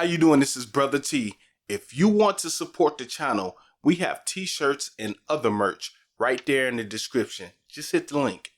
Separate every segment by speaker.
Speaker 1: How you doing? This is Brother T. If you want to support the channel, we have t-shirts and other merch right there in the description. Just hit the link.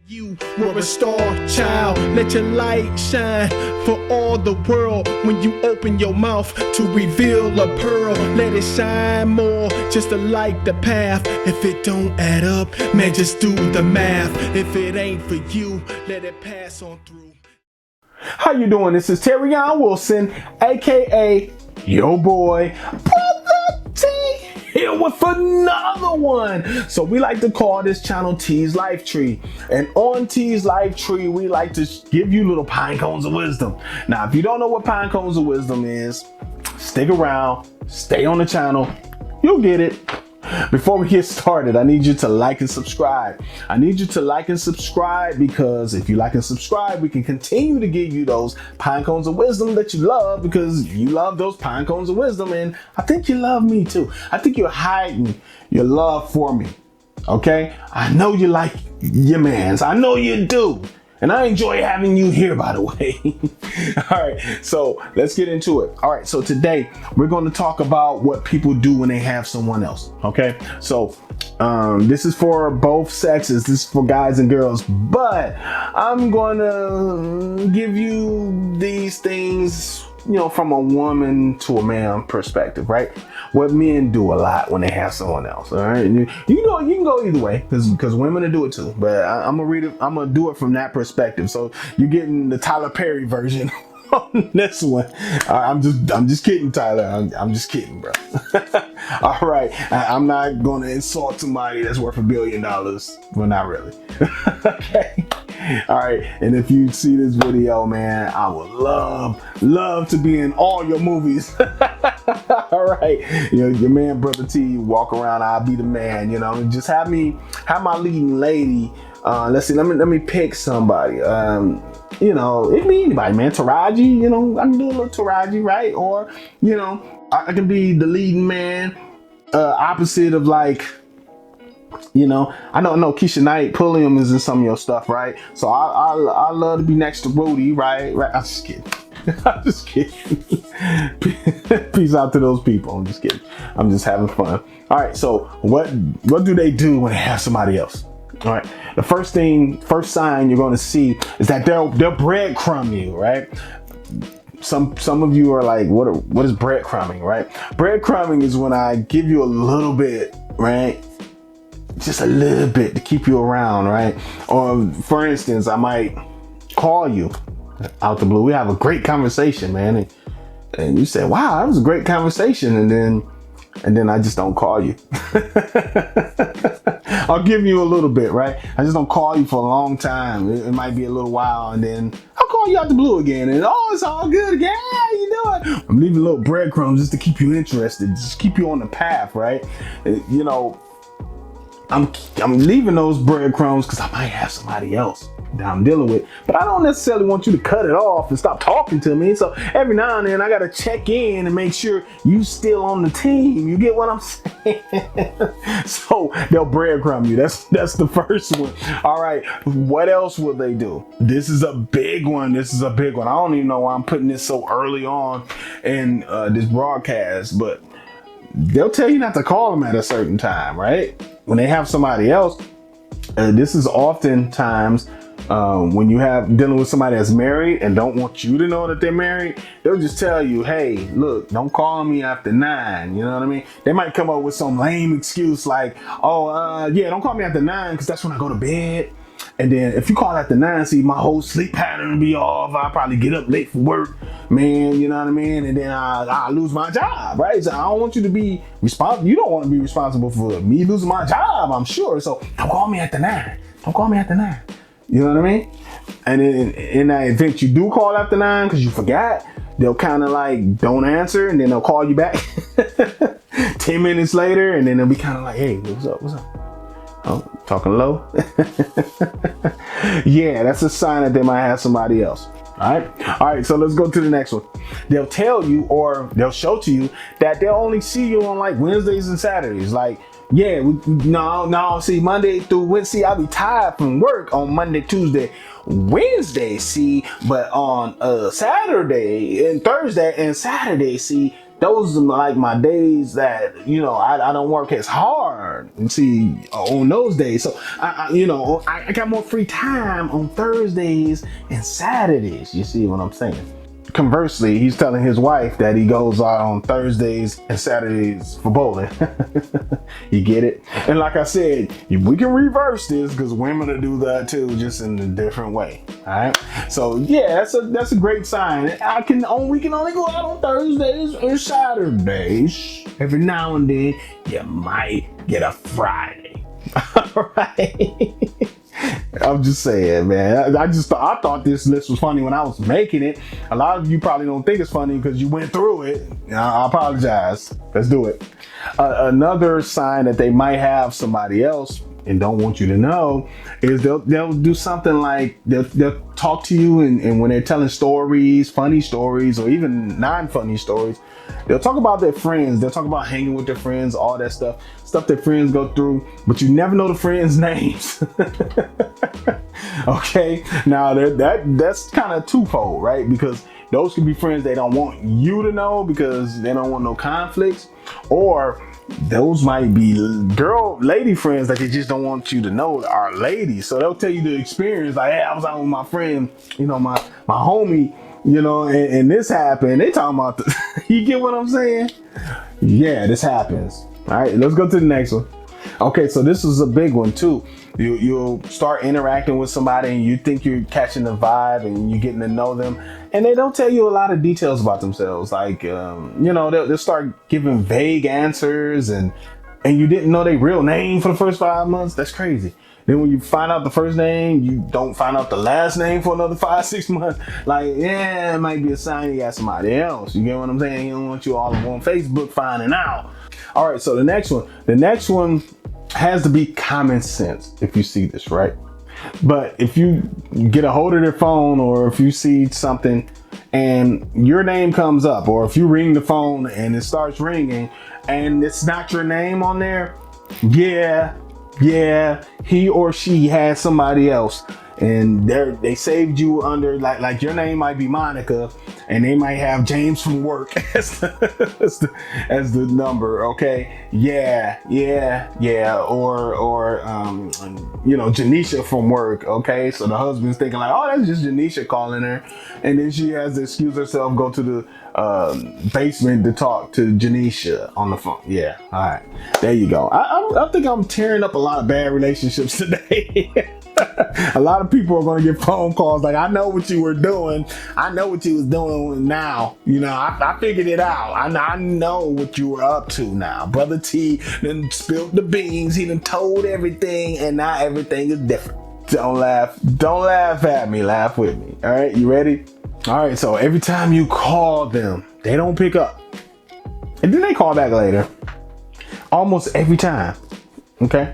Speaker 2: You were a star child, let your light shine for all the world. When you open your mouth to reveal a pearl, let it shine more, just to light the path. If it don't add up, man, just do the math. If it ain't for you, let it pass on through.
Speaker 3: How you doing? This is Terrion Wilson, aka your boy, Brotha T, here with another one. So we like to call this channel T's Life Tree. And on T's Life Tree, we like to give you little pine cones of wisdom. Now, if you don't know what pine cones of wisdom is, stick around, stay on the channel, you'll get it. Before we get started, I need you to like and subscribe. I need you to like and subscribe because if you like and subscribe, we can continue to give you those pine cones of wisdom that you love, because you love those pine cones of wisdom, and I think you love me too. I think you're hiding your love for me, okay? I know you like your mans. I know you do. And I enjoy having you here, by the way. All right, so let's get into it. All right, so today we're going to talk about what people do when they have someone else, okay? So this is for both sexes. This is for guys and girls, but I'm going to give you these things, you know, from a woman to a man perspective, right? What men do a lot when they have someone else, all right? And you know, you can go either way because women will do it too, but I'm gonna read it. I'm gonna do it from that perspective. So you're getting the Tyler Perry version on this one. I'm just kidding, Tyler. I'm just kidding, bro. All right, I'm not gonna insult somebody that's worth $1 billion. Well, not really. Okay. All right, and if you see this video, man, I would love to be in all your movies. All right, you know, your man Brotha T, walk around, I'll be the man. You know, just have my leading lady. Let's see, let me pick somebody. You know, it can be anybody, man. Taraji, you know, I can do a little Taraji, right? Or, you know, I can be the leading man, opposite of, like, you know, I don't know, Keisha Knight, Pulliam is in some of your stuff, right? So I love to be next to Rudy, right? I'm just kidding. I'm just kidding. Peace out to those people. I'm just kidding. I'm just having fun. All right, so what do they do when they have somebody else? All right, the first sign you're going to see is that they'll breadcrumb you, right? Some of you are like, what is breadcrumbing, right? Breadcrumbing is when I give you a little bit, right? Just a little bit to keep you around, right? Or for instance, I might call you out the blue. We have a great conversation, man, and you say, wow, that was a great conversation, and then I just don't call you. I'll give you a little bit, right? I just don't call you for a long time. It might be a little while, and then I'll call you out the blue again, and oh, it's all good again. How you doing? I'm leaving little breadcrumbs just to keep you interested, just keep you on the path, right? You know, I'm leaving those breadcrumbs because I might have somebody else that I'm dealing with, but I don't necessarily want you to cut it off and stop talking to me. So every now and then I gotta check in and make sure you still on the team. You get what I'm saying? So they'll breadcrumb you. That's the first one. All right, what else will they do? This is a big one. I don't even know why I'm putting this so early on in this broadcast, but they'll tell you not to call them at a certain time, right? When they have somebody else, this is oftentimes when you have dealing with somebody that's married and don't want you to know that they're married, they'll just tell you, hey, look, don't call me after 9. You know what I mean? They might come up with some lame excuse like, oh, yeah, don't call me after 9 because that's when I go to bed. And then if you call after 9, see, my whole sleep pattern will be off. I'll probably get up late for work, man, you know what I mean? And then I'll lose my job, right? So I don't want you to be responsible. You don't want to be responsible for me losing my job, I'm sure. So don't call me after 9. Don't call me after 9. You know what I mean? And then in that event you do call after 9 because you forgot, they'll kind of like don't answer, and then they'll call you back 10 minutes later, and then they'll be kind of like, hey, what's up? Oh, talking low? Yeah, that's a sign that they might have somebody else. All right, so let's go to the next one. They'll tell you, or they'll show to you, that they'll only see you on like Wednesdays and Saturdays. Like, yeah, no, see, Monday through Wednesday, I'll be tired from work on Monday, Tuesday, Wednesday, see, but on Saturday and Thursday and Saturday, see, those are like my days that, I don't work as hard, and see, on those days. So I got more free time on Thursdays and Saturdays. You see what I'm saying? Conversely, he's telling his wife that he goes out on Thursdays and Saturdays for bowling. You get it? And like I said, we can reverse this because women will do that too, just in a different way. All right. So yeah, that's a great sign. We can only go out on Thursdays and Saturdays. Every now and then, you might get a Friday. All right. I'm just saying, man. I thought this list was funny when I was making it. A lot of you probably don't think it's funny because you went through it. I apologize. Let's do it. Another sign that they might have somebody else and don't want you to know is they'll do something like they'll talk to you, and when they're telling stories, funny stories, or even non-funny stories, they'll talk about their friends. They'll talk about hanging with their friends, all that stuff their friends go through, but you never know the friends' names. Okay, now that's kind of twofold, right? Because those could be friends they don't want you to know because they don't want no conflicts, or those might be lady friends that they just don't want you to know are ladies. So they'll tell you the experience, like, hey, I was out with my friend, my homie, and this happened. They talking about you get what I'm saying? Yeah, this happens. All right, let's go to the next one. Okay, so this is a big one too. You'll start interacting with somebody and you think you're catching the vibe and you're getting to know them, and they don't tell you a lot of details about themselves. Like, they'll start giving vague answers, and you didn't know their real name for the first 5 months. That's crazy. Then when you find out the first name, you don't find out the last name for another 5-6 months. Like, yeah, it might be a sign you got somebody else. You get what I'm saying? He don't want you all on Facebook finding out. All right, so the next one has to be common sense if you see this, right? But if you get a hold of their phone, or if you see something and your name comes up, or if you ring the phone and it starts ringing and it's not your name on there, yeah, he or she has somebody else, and they saved you under like your name might be Monica, and they might have James from work as the number. Okay, yeah, or Janisha from work. Okay, so the husband's thinking like, oh, that's just Janisha calling her, and then she has to excuse herself, go to the basement to talk to Janisha on the phone. Yeah, all right, there you go. I think I'm tearing up a lot of bad relationships today. A lot of people are going to get phone calls like, I know what you were doing. I know what you was doing now. I figured it out. I know what you were up to now. Brother T then spilled the beans. He done told everything, and now everything is different. Don't laugh at me. Laugh with me. All right, you ready? All right, so every time you call them, they don't pick up. And then they call back later. Almost every time. Okay?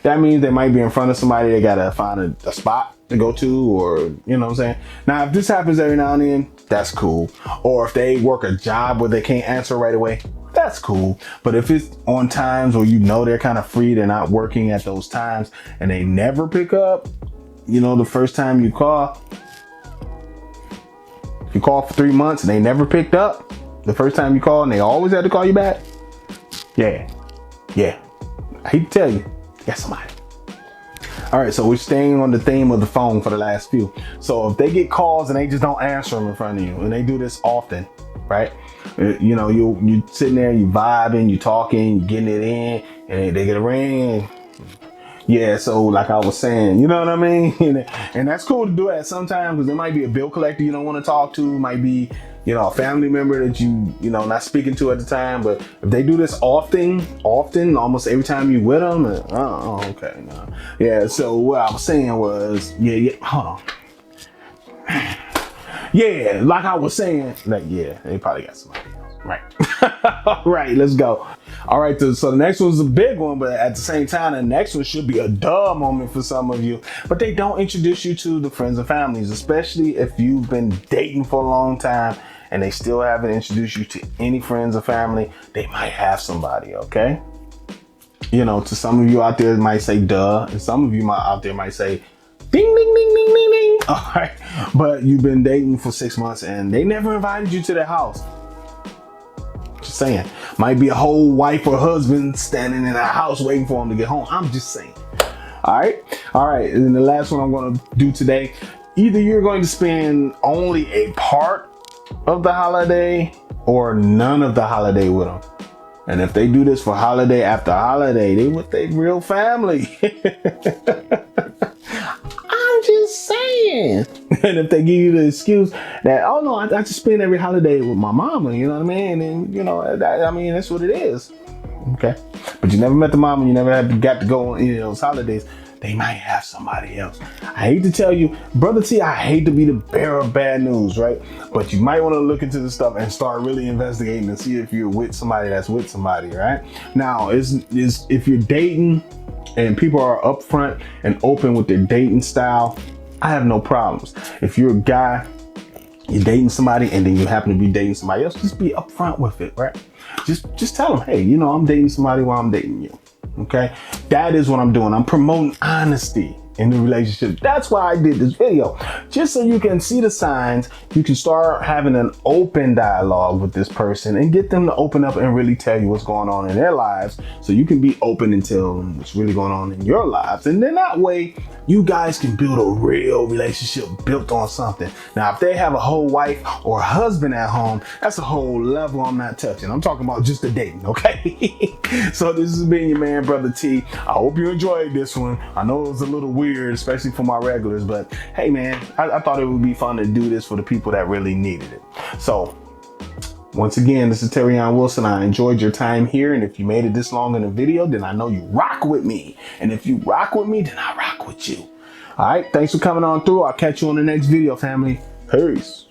Speaker 3: That means they might be in front of somebody. They gotta find a spot to go to, or you know what I'm saying. Now, if this happens every now and then, that's cool. Or if they work a job where they can't answer right away, that's cool. But if it's on times where they're kind of free, they're not working at those times, and they never pick up, the first time you call, if you call for 3 months and they never picked up, the first time you call and they always had to call you back, yeah, I hate to tell you, got somebody. All right, so we're staying on the theme of the phone for the last few. So if they get calls and they just don't answer them in front of you, and they do this often, right? You sitting there, you vibing, you talking, you getting it in, and they get a ring. Yeah, so like I was saying, you know what I mean? And that's cool to do that sometimes, because it might be a bill collector you don't want to talk to, might be, a family member that you not speaking to at the time. But if they do this often, almost every time you with them, okay, no. Yeah, so what I was saying was, hold on. Yeah, like I was saying, they probably got somebody else. Right. All right, let's go. All right, so the next one's a big one, but at the same time, the next one should be a duh moment for some of you. But they don't introduce you to the friends and families, especially if you've been dating for a long time and they still haven't introduced you to any friends or family. They might have somebody, okay? To some of you out there, it might say duh, and some of you out there might say, Ding, ding, ding, ding, ding, ding. All right. But you've been dating for 6 months and they never invited you to their house. Just saying. Might be a whole wife or husband standing in a house waiting for them to get home. I'm just saying. All right. All right. And the last one I'm going to do today, either you're going to spend only a part of the holiday or none of the holiday with them. And if they do this for holiday after holiday, they with their real family. I'm just saying. And if they give you the excuse that, oh no, I just spend every holiday with my mama, you know what I mean? And you know, that's what it is. Okay. But you never met the mama, you never got to go on any of those holidays. They might have somebody else. I hate to tell you, Brother T, I hate to be the bearer of bad news, right? But you might want to look into this stuff and start really investigating and see if you're with somebody that's with somebody, right? Now, if you're dating and people are upfront and open with their dating style, I have no problems. If you're a guy, you're dating somebody and then you happen to be dating somebody else, just be upfront with it, right? Just tell them, hey, you know, I'm dating somebody while I'm dating you. Okay, that is what I'm doing. I'm promoting honesty in the relationship. That's why I did this video, just so you can see the signs. You can start having an open dialogue with this person and get them to open up and really tell you what's going on in their lives, so you can be open and tell them what's really going on in your lives. And then that way you guys can build a real relationship built on something. Now, if they have a whole wife or a husband at home, that's a whole level I'm not touching. I'm talking about just the dating, okay? So this has been your man, Brother T. I hope you enjoyed this one. I know it was a little weird, especially for my regulars, but hey man, I thought it would be fun to do this for the people that really needed it. So once again, this is Terrion Wilson. I enjoyed your time here, and if you made it this long in the video, then I know you rock with me. And if you rock with me, then I rock with you. All right, thanks for coming on through. I'll catch you on the next video, family. Peace.